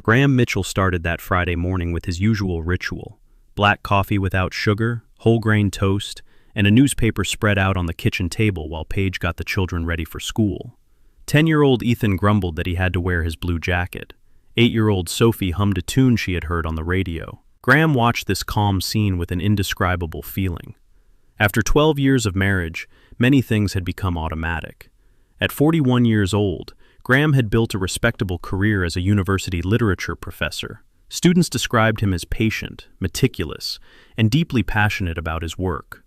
Graham Mitchell started that Friday morning with his usual ritual: black coffee without sugar, whole grain toast, and a newspaper spread out on the kitchen table while Paige got the children ready for school. 10-year-old Ethan grumbled that he had to wear his blue jacket. 8-year-old Sophie hummed a tune she had heard on the radio. Graham watched this calm scene with an indescribable feeling. After 12 years of marriage, many things had become automatic. At 41 years old, Graham had built a respectable career as a university literature professor. Students described him as patient, meticulous, and deeply passionate about his work.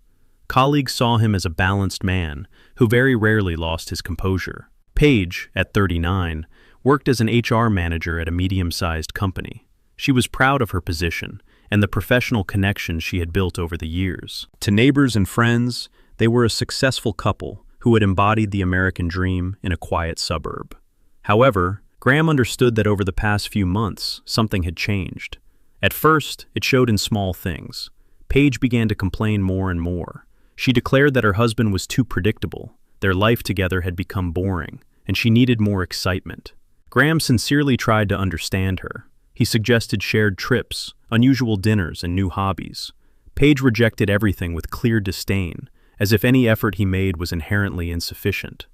Colleagues saw him as a balanced man who very rarely lost his composure. Paige, at 39, worked as an HR manager at a medium-sized company. She was proud of her position and the professional connections she had built over the years. To neighbors and friends, they were a successful couple who had embodied the American dream in a quiet suburb. However, Graham understood that over the past few months, something had changed. At first, it showed in small things. Paige began to complain more and more. She declared that her husband was too predictable, their life together had become boring, and she needed more excitement. Graham sincerely tried to understand her. He suggested shared trips, unusual dinners, and new hobbies. Paige rejected everything with clear disdain, as if any effort he made was inherently insufficient.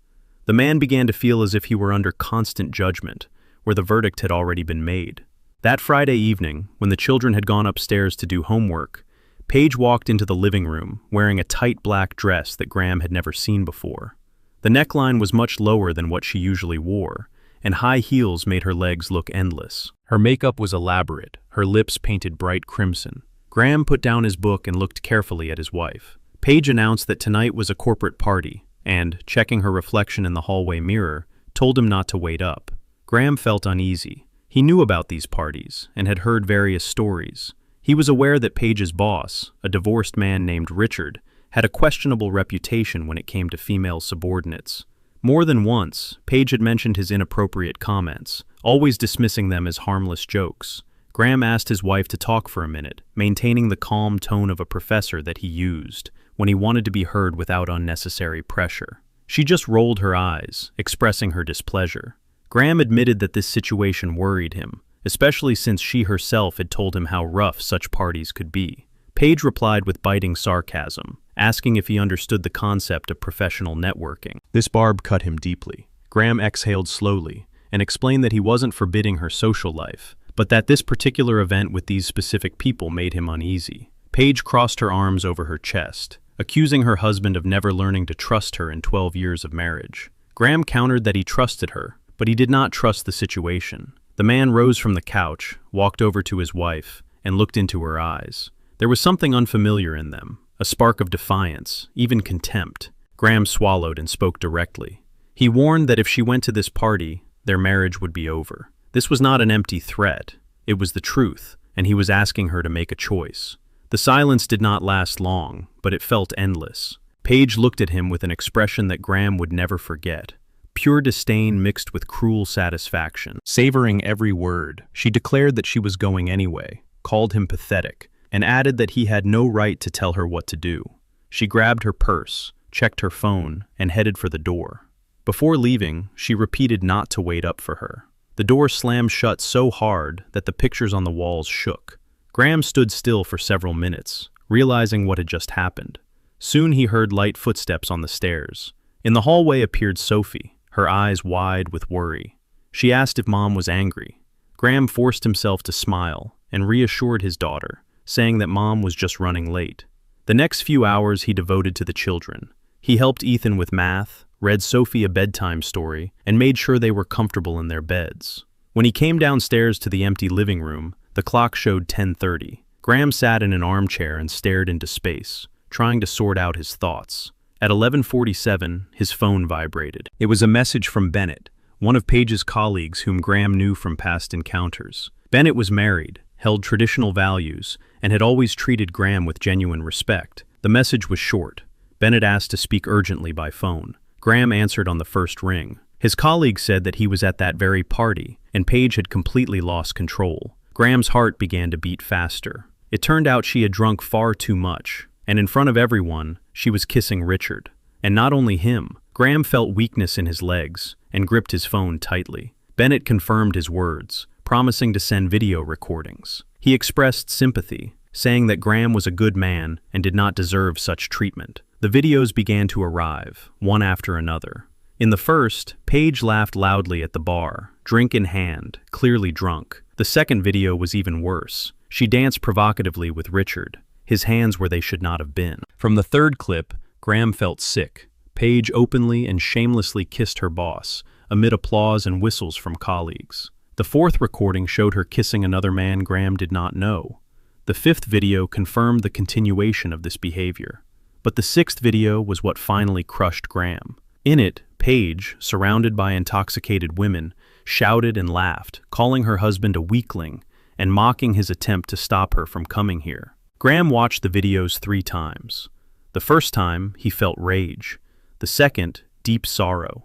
The man began to feel as if he were under constant judgment, where the verdict had already been made. That Friday evening, when the children had gone upstairs to do homework, Paige walked into the living room wearing a tight black dress that Graham had never seen before. The neckline was much lower than what she usually wore, and high heels made her legs look endless. Her makeup was elaborate, her lips painted bright crimson. Graham put down his book and looked carefully at his wife. Paige announced that tonight was a corporate party, and, checking her reflection in the hallway mirror, told him not to wait up. Graham felt uneasy. He knew about these parties, and had heard various stories. He was aware that Paige's boss, a divorced man named Richard, had a questionable reputation when it came to female subordinates. More than once, Paige had mentioned his inappropriate comments, always dismissing them as harmless jokes. Graham asked his wife to talk for a minute, maintaining the calm tone of a professor that he used when he wanted to be heard without unnecessary pressure. She just rolled her eyes, expressing her displeasure. Graham admitted that this situation worried him, especially since she herself had told him how rough such parties could be. Paige replied with biting sarcasm, asking if he understood the concept of professional networking. This barb cut him deeply. Graham exhaled slowly and explained that he wasn't forbidding her social life, but that this particular event with these specific people made him uneasy. Paige crossed her arms over her chest, accusing her husband of never learning to trust her in 12 years of marriage. Graham countered that he trusted her, but he did not trust the situation. The man rose from the couch, walked over to his wife, and looked into her eyes. There was something unfamiliar in them, a spark of defiance, even contempt. Graham swallowed and spoke directly. He warned that if she went to this party, their marriage would be over. This was not an empty threat. It was the truth, and he was asking her to make a choice. The silence did not last long, but it felt endless. Paige looked at him with an expression that Graham would never forget. Pure disdain mixed with cruel satisfaction. Savoring every word, she declared that she was going anyway, called him pathetic, and added that he had no right to tell her what to do. She grabbed her purse, checked her phone, and headed for the door. Before leaving, she repeated not to wait up for her. The door slammed shut so hard that the pictures on the walls shook. Graham stood still for several minutes, realizing what had just happened. Soon he heard light footsteps on the stairs. In the hallway appeared Sophie, her eyes wide with worry. She asked if Mom was angry. Graham forced himself to smile and reassured his daughter, saying that Mom was just running late. The next few hours he devoted to the children. He helped Ethan with math, read Sophie a bedtime story, and made sure they were comfortable in their beds. When he came downstairs to the empty living room, the clock showed 10:30. Graham sat in an armchair and stared into space, trying to sort out his thoughts. At 11:47, his phone vibrated. It was a message from Bennett, one of Paige's colleagues whom Graham knew from past encounters. Bennett was married, held traditional values, and had always treated Graham with genuine respect. The message was short. Bennett asked to speak urgently by phone. Graham answered on the first ring. His colleague said that he was at that very party, and Paige had completely lost control. Graham's heart began to beat faster. It turned out she had drunk far too much, and in front of everyone, she was kissing Richard. And not only him, Graham felt weakness in his legs and gripped his phone tightly. Bennett confirmed his words. promising to send video recordings. He expressed sympathy, saying that Graham was a good man and did not deserve such treatment. The videos began to arrive, one after another. In the first, Paige laughed loudly at the bar, drink in hand, clearly drunk. The second video was even worse. She danced provocatively with Richard, his hands where they should not have been. From the third clip, Graham felt sick. Paige openly and shamelessly kissed her boss, amid applause and whistles from colleagues. The fourth recording showed her kissing another man Graham did not know. The fifth video confirmed the continuation of this behavior. But the sixth video was what finally crushed Graham. In it, Paige, surrounded by intoxicated women, shouted and laughed, calling her husband a weakling and mocking his attempt to stop her from coming here. Graham watched the videos 3 times. The first time, he felt rage. The second, deep sorrow.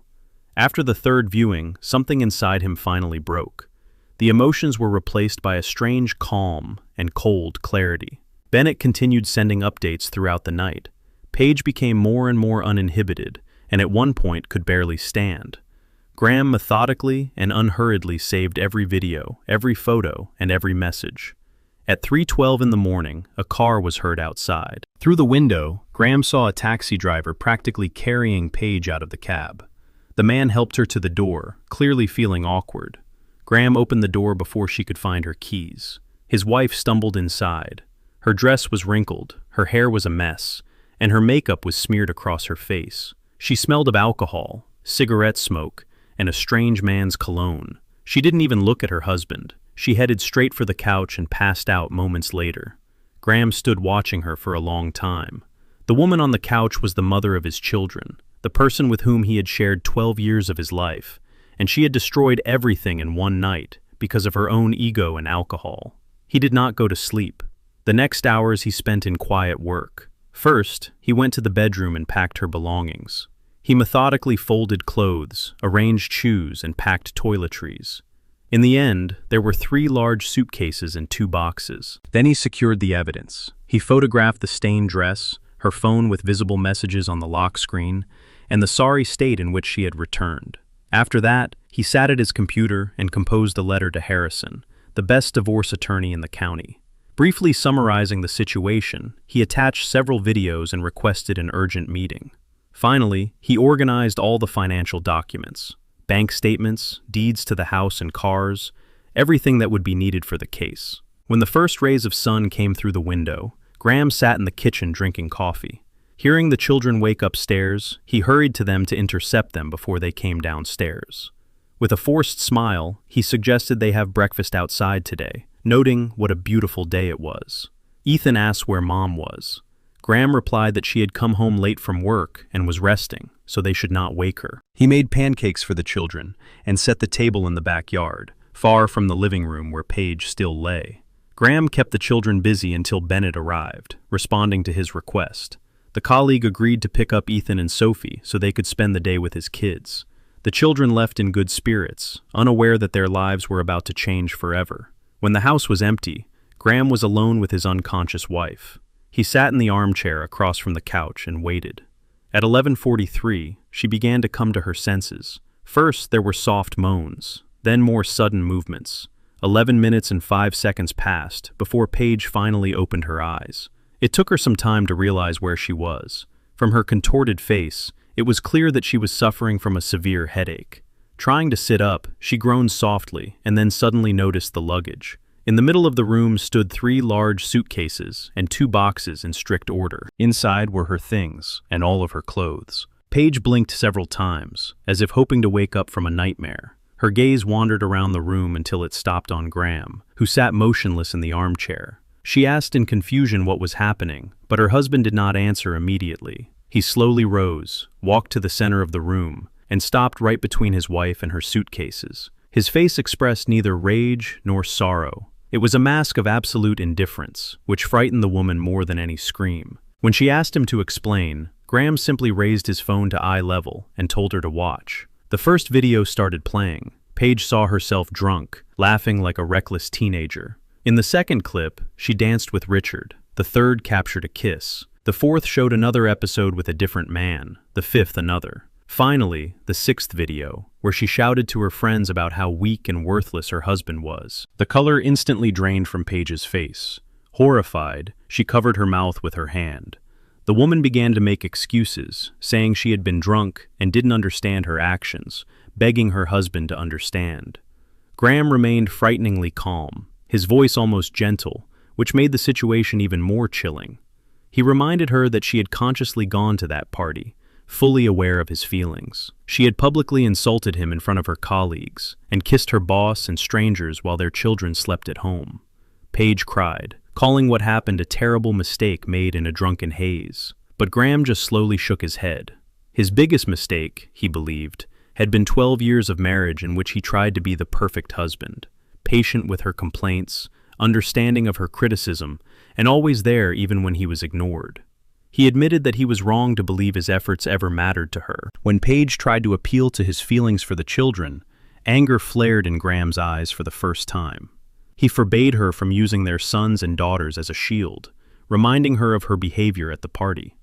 After the third viewing, something inside him finally broke. The emotions were replaced by a strange calm and cold clarity. Bennett continued sending updates throughout the night. Paige became more and more uninhibited, and at one point could barely stand. Graham methodically and unhurriedly saved every video, every photo, and every message. At 3:12 in the morning, a car was heard outside. Through the window, Graham saw a taxi driver practically carrying Paige out of the cab. The man helped her to the door, clearly feeling awkward. Graham opened the door before she could find her keys. His wife stumbled inside. Her dress was wrinkled, her hair was a mess, and her makeup was smeared across her face. She smelled of alcohol, cigarette smoke, and a strange man's cologne. She didn't even look at her husband. She headed straight for the couch and passed out moments later. Graham stood watching her for a long time. The woman on the couch was the mother of his children, the person with whom he had shared 12 years of his life, and she had destroyed everything in one night because of her own ego and alcohol. He did not go to sleep. The next hours he spent in quiet work. First, he went to the bedroom and packed her belongings. He methodically folded clothes, arranged shoes, and packed toiletries. In the end, there were 3 large suitcases and 2 boxes. Then he secured the evidence. He photographed the stained dress, her phone with visible messages on the lock screen, and the sorry state in which she had returned. After that, he sat at his computer and composed a letter to Harrison, the best divorce attorney in the county. Briefly summarizing the situation, he attached several videos and requested an urgent meeting. Finally, he organized all the financial documents, bank statements, deeds to the house and cars, everything that would be needed for the case. When the first rays of sun came through the window, Graham sat in the kitchen drinking coffee. Hearing the children wake upstairs, he hurried to them to intercept them before they came downstairs. With a forced smile, he suggested they have breakfast outside today, noting what a beautiful day it was. Ethan asked where Mom was. Graham replied that she had come home late from work and was resting, so they should not wake her. He made pancakes for the children and set the table in the backyard, far from the living room where Paige still lay. Graham kept the children busy until Bennett arrived, responding to his request. The colleague agreed to pick up Ethan and Sophie so they could spend the day with his kids. The children left in good spirits, unaware that their lives were about to change forever. When the house was empty, Graham was alone with his unconscious wife. He sat in the armchair across from the couch and waited. At 11:43, she began to come to her senses. First, there were soft moans, then more sudden movements. 11 minutes and 5 seconds passed before Paige finally opened her eyes. It took her some time to realize where she was. From her contorted face, it was clear that she was suffering from a severe headache. Trying to sit up, she groaned softly and then suddenly noticed the luggage. In the middle of the room stood 3 large suitcases and 2 boxes in strict order. Inside were her things and all of her clothes. Paige blinked several times, as if hoping to wake up from a nightmare. Her gaze wandered around the room until it stopped on Graham, who sat motionless in the armchair. She asked in confusion what was happening, but her husband did not answer immediately. He slowly rose, walked to the center of the room, and stopped right between his wife and her suitcases. His face expressed neither rage nor sorrow. It was a mask of absolute indifference, which frightened the woman more than any scream. When she asked him to explain, Graham simply raised his phone to eye level and told her to watch. The first video started playing. Paige saw herself drunk, laughing like a reckless teenager. In the second clip, she danced with Richard. The third captured a kiss. The fourth showed another episode with a different man. The fifth another. Finally, the sixth video. where she shouted to her friends about how weak and worthless her husband was. The color instantly drained from Paige's face. Horrified, she covered her mouth with her hand. The woman began to make excuses, saying she had been drunk and didn't understand her actions, begging her husband to understand. Graham remained frighteningly calm, his voice almost gentle, which made the situation even more chilling. He reminded her that she had consciously gone to that party, fully aware of his feelings. She had publicly insulted him in front of her colleagues and kissed her boss and strangers while their children slept at home. Paige cried, calling what happened a terrible mistake made in a drunken haze. But Graham just slowly shook his head. His biggest mistake, he believed, had been 12 years of marriage in which he tried to be the perfect husband, patient with her complaints, understanding of her criticism, and always there even when he was ignored. He admitted that he was wrong to believe his efforts ever mattered to her. When Paige tried to appeal to his feelings for the children, anger flared in Graham's eyes for the first time. He forbade her from using their sons and daughters as a shield, reminding her of her behavior at the party.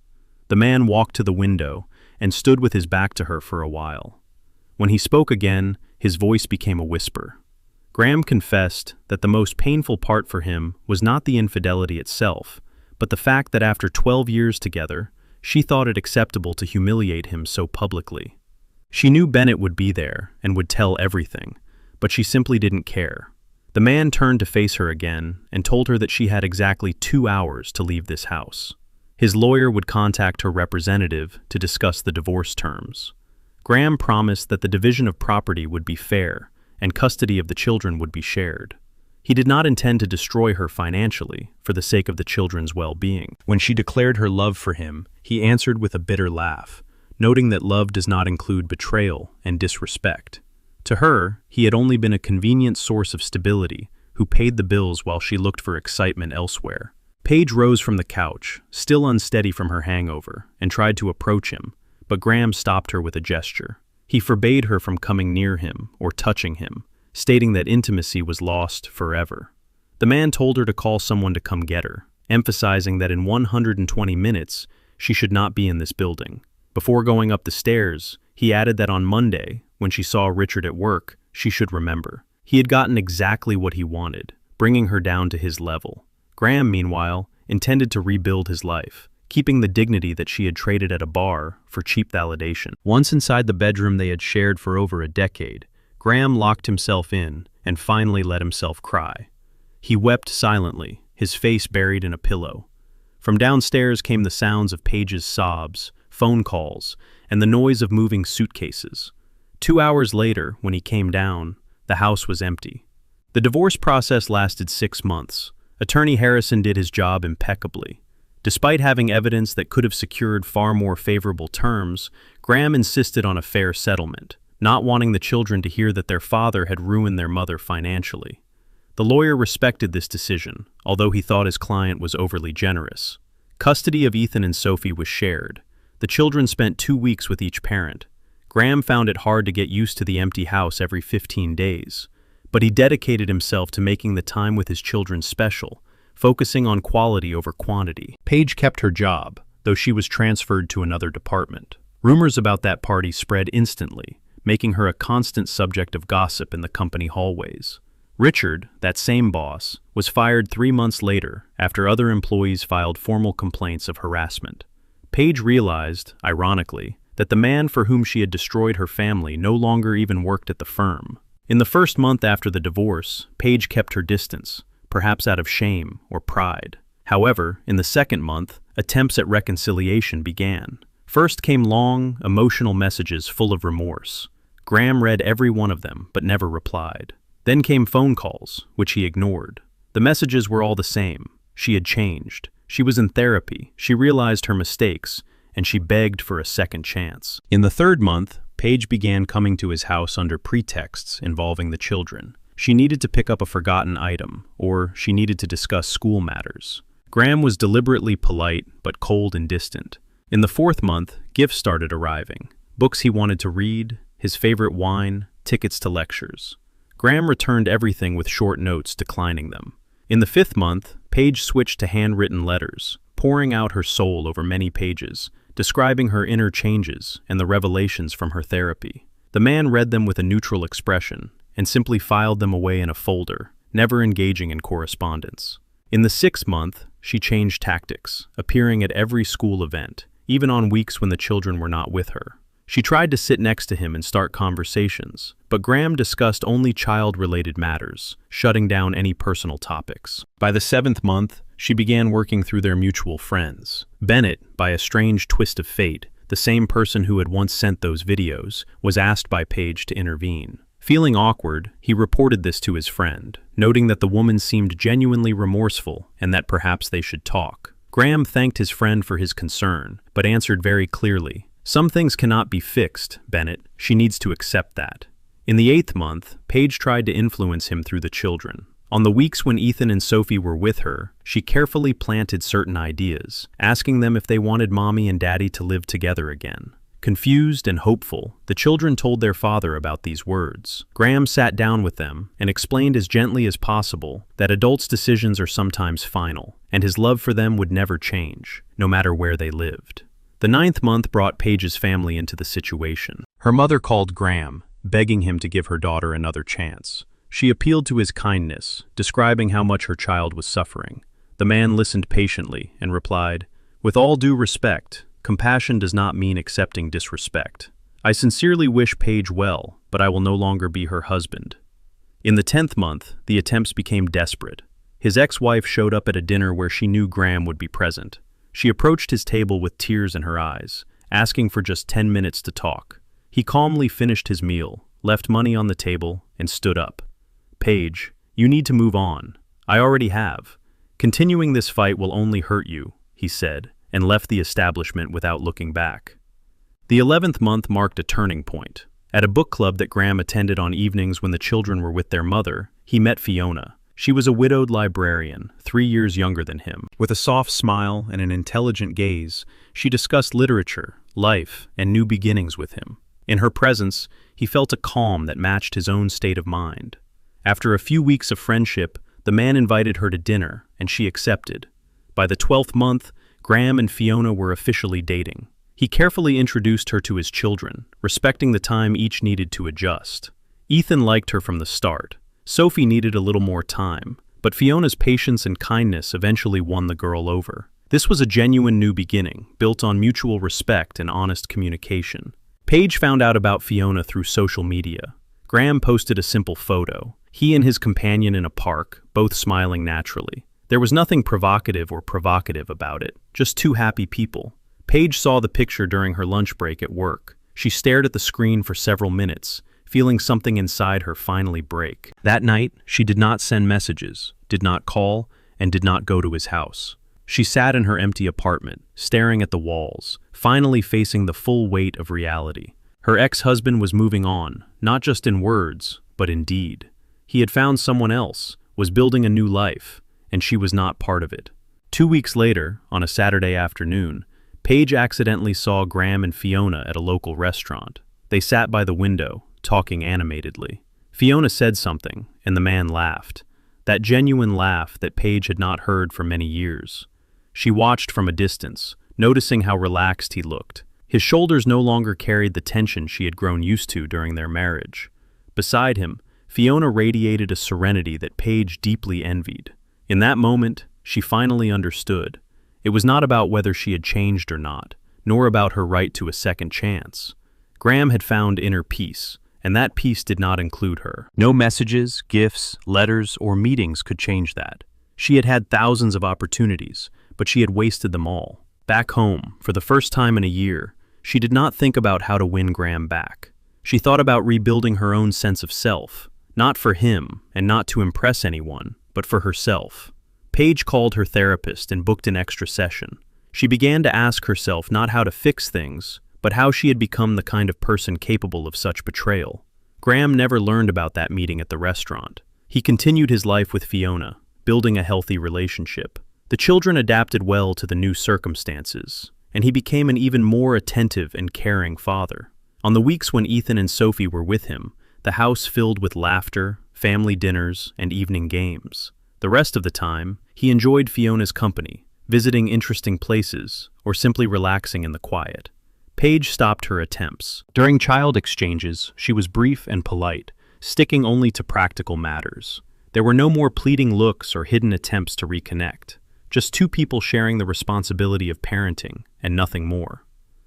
The man walked to the window and stood with his back to her for a while. When he spoke again, his voice became a whisper. Graham confessed that the most painful part for him was not the infidelity itself, but the fact that after 12 years together, she thought it acceptable to humiliate him so publicly. She knew Bennett would be there and would tell everything, but she simply didn't care. The man turned to face her again and told her that she had exactly 2 hours to leave this house. His lawyer would contact her representative to discuss the divorce terms. Graham promised that the division of property would be fair and custody of the children would be shared. He did not intend to destroy her financially for the sake of the children's well-being. When she declared her love for him, he answered with a bitter laugh, noting that love does not include betrayal and disrespect. To her, he had only been a convenient source of stability who paid the bills while she looked for excitement elsewhere. Paige rose from the couch, still unsteady from her hangover, and tried to approach him, but Graham stopped her with a gesture. He forbade her from coming near him or touching him, stating that intimacy was lost forever. The man told her to call someone to come get her, emphasizing that in 120 minutes she should not be in this building. Before going up the stairs, he added that on Monday, when she saw Richard at work, she should remember. He had gotten exactly what he wanted, bringing her down to his level. Graham, meanwhile, intended to rebuild his life, keeping the dignity that she had traded at a bar for cheap validation. Once inside the bedroom they had shared for over a decade, Graham locked himself in and finally let himself cry. He wept silently, his face buried in a pillow. From downstairs came the sounds of Paige's sobs, phone calls, and the noise of moving suitcases. 2 hours later, when he came down, the house was empty. The divorce process lasted 6 months. Attorney Harrison did his job impeccably. Despite having evidence that could have secured far more favorable terms, Graham insisted on a fair settlement, not wanting the children to hear that their father had ruined their mother financially. The lawyer respected this decision, although he thought his client was overly generous. Custody of Ethan and Sophie was shared. The children spent 2 weeks with each parent. Graham found it hard to get used to the empty house every 15 days, but he dedicated himself to making the time with his children special, focusing on quality over quantity. Paige kept her job, though she was transferred to another department. Rumors about that party spread instantly, making her a constant subject of gossip in the company hallways. Richard, that same boss, was fired 3 months later after other employees filed formal complaints of harassment. Paige realized, ironically, that the man for whom she had destroyed her family no longer even worked at the firm. In the first month after the divorce, Paige kept her distance, perhaps out of shame or pride. However, in the second month, attempts at reconciliation began. First came long, emotional messages full of remorse. Graham read every one of them, but never replied. Then came phone calls, which he ignored. The messages were all the same. She had changed. She was in therapy. She realized her mistakes, and she begged for a second chance. In the third month, Paige began coming to his house under pretexts involving the children. She needed to pick up a forgotten item, or she needed to discuss school matters. Graham was deliberately polite, but cold and distant. In the fourth month, gifts started arriving. Books he wanted to read, his favorite wine, tickets to lectures. Graham returned everything with short notes declining them. In the fifth month, Paige switched to handwritten letters, pouring out her soul over many pages, describing her inner changes and the revelations from her therapy. The The man read them with a neutral expression and simply filed them away in a folder, never engaging in correspondence. In the 6th month, she changed tactics, appearing at every school event, even on weeks when the children were not with her. She tried to sit next to him and start conversations, but Graham discussed only child-related matters, shutting down any personal topics. By the 7th month, she began working through their mutual friends. Bennett, by a strange twist of fate, the same person who had once sent those videos, was asked by Paige to intervene. Feeling awkward, he reported this to his friend, noting that the woman seemed genuinely remorseful and that perhaps they should talk. Graham thanked his friend for his concern, but answered very clearly, "Some things cannot be fixed, Bennett. She needs to accept that." In the 8th month, Paige tried to influence him through the children. On the weeks when Ethan and Sophie were with her, she carefully planted certain ideas, asking them if they wanted Mommy and Daddy to live together again. Confused and hopeful, the children told their father about these words. Graham sat down with them and explained as gently as possible that adults' decisions are sometimes final, and his love for them would never change, no matter where they lived. The 9th month brought Paige's family into the situation. Her mother called Graham, begging him to give her daughter another chance. She appealed to his kindness, describing how much her child was suffering. The man listened patiently and replied, "With all due respect, compassion does not mean accepting disrespect. I sincerely wish Paige well, but I will no longer be her husband." In the 10th month, the attempts became desperate. His ex-wife showed up at a dinner where she knew Graham would be present. She approached his table with tears in her eyes, asking for just 10 minutes to talk. He calmly finished his meal, left money on the table, and stood up. "Paige, you need to move on. I already have. Continuing this fight will only hurt you," he said, and left the establishment without looking back. The 11th month marked a turning point. At a book club that Graham attended on evenings when the children were with their mother, he met Fiona. She was a widowed librarian, 3 years younger than him. With a soft smile and an intelligent gaze, she discussed literature, life, and new beginnings with him. In her presence, he felt a calm that matched his own state of mind. After a few weeks of friendship, the man invited her to dinner, and she accepted. By the 12th month, Graham and Fiona were officially dating. He carefully introduced her to his children, respecting the time each needed to adjust. Ethan liked her from the start. Sophie needed a little more time, but Fiona's patience and kindness eventually won the girl over. This was a genuine new beginning, built on mutual respect and honest communication. Paige found out about Fiona through social media. Graham posted a simple photo, he and his companion in a park, both smiling naturally. There was nothing provocative or provocative about it, just two happy people. Paige saw the picture during her lunch break at work. She stared at the screen for several minutes, feeling something inside her finally break. That night, she did not send messages, did not call, and did not go to his house. She sat in her empty apartment, staring at the walls, finally facing the full weight of reality. Her ex-husband was moving on, not just in words, but in deed. He had found someone else, was building a new life, and she was not part of it. 2 weeks later, on a Saturday afternoon, Paige accidentally saw Graham and Fiona at a local restaurant. They sat by the window, talking animatedly. Fiona said something, and the man laughed. That genuine laugh that Paige had not heard for many years. She watched from a distance, noticing how relaxed he looked. His shoulders no longer carried the tension she had grown used to during their marriage. Beside him, Fiona radiated a serenity that Paige deeply envied. In that moment, she finally understood. It was not about whether she had changed or not, nor about her right to a second chance. Graham had found inner peace, and that peace did not include her. No messages, gifts, letters, or meetings could change that. She had had thousands of opportunities, but she had wasted them all. Back home, for the first time in a year, she did not think about how to win Graham back. She thought about rebuilding her own sense of self, not for him and not to impress anyone, but for herself. Paige called her therapist and booked an extra session. She began to ask herself not how to fix things, but how she had become the kind of person capable of such betrayal. Graham never learned about that meeting at the restaurant. He continued his life with Fiona, building a healthy relationship. The children adapted well to the new circumstances, and he became an even more attentive and caring father. On the weeks when Ethan and Sophie were with him, the house filled with laughter, family dinners, and evening games. The rest of the time, he enjoyed Fiona's company, visiting interesting places, or simply relaxing in the quiet. Paige stopped her attempts. During child exchanges, she was brief and polite, sticking only to practical matters. There were no more pleading looks or hidden attempts to reconnect, just two people sharing the responsibility of parenting, and nothing more.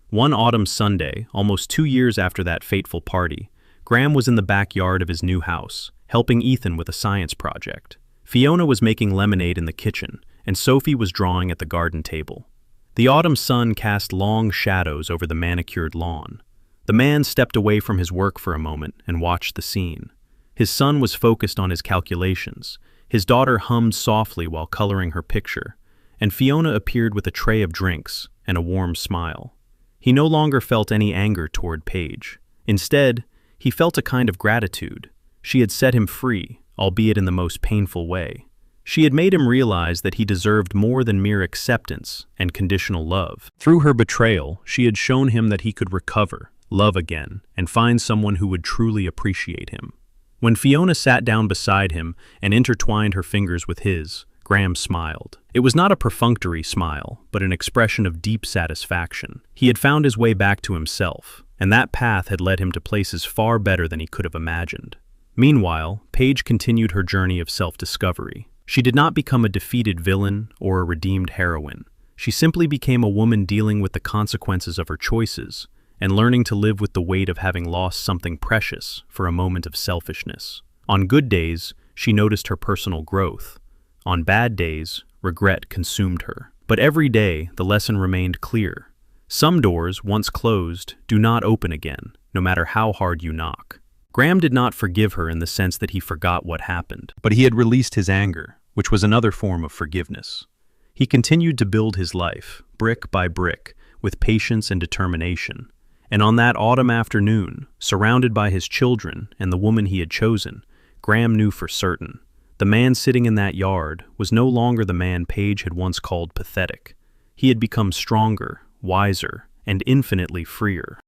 One autumn Sunday, almost 2 years after that fateful party, Graham was in the backyard of his new house, helping Ethan with a science project. Fiona was making lemonade in the kitchen, and Sophie was drawing at the garden table. The autumn sun cast long shadows over the manicured lawn. The man stepped away from his work for a moment and watched the scene. His son was focused on his calculations. His daughter hummed softly while coloring her picture, and Fiona appeared with a tray of drinks and a warm smile. He no longer felt any anger toward Paige. Instead, he felt a kind of gratitude. She had set him free, albeit in the most painful way. She had made him realize that he deserved more than mere acceptance and conditional love. Through her betrayal, she had shown him that he could recover, love again, and find someone who would truly appreciate him. When Fiona sat down beside him and intertwined her fingers with his, Graham smiled. It was not a perfunctory smile, but an expression of deep satisfaction. He had found his way back to himself, and that path had led him to places far better than he could have imagined. Meanwhile, Paige continued her journey of self-discovery. She did not become a defeated villain or a redeemed heroine. She simply became a woman dealing with the consequences of her choices and learning to live with the weight of having lost something precious for a moment of selfishness. On good days, she noticed her personal growth. On bad days, regret consumed her. But every day, the lesson remained clear. Some doors, once closed, do not open again, no matter how hard you knock. Graham did not forgive her in the sense that he forgot what happened, but he had released his anger, which was another form of forgiveness. He continued to build his life, brick by brick, with patience and determination. And on that autumn afternoon, surrounded by his children and the woman he had chosen, Graham knew for certain. The man sitting in that yard was no longer the man Paige had once called pathetic. He had become stronger, wiser, and infinitely freer.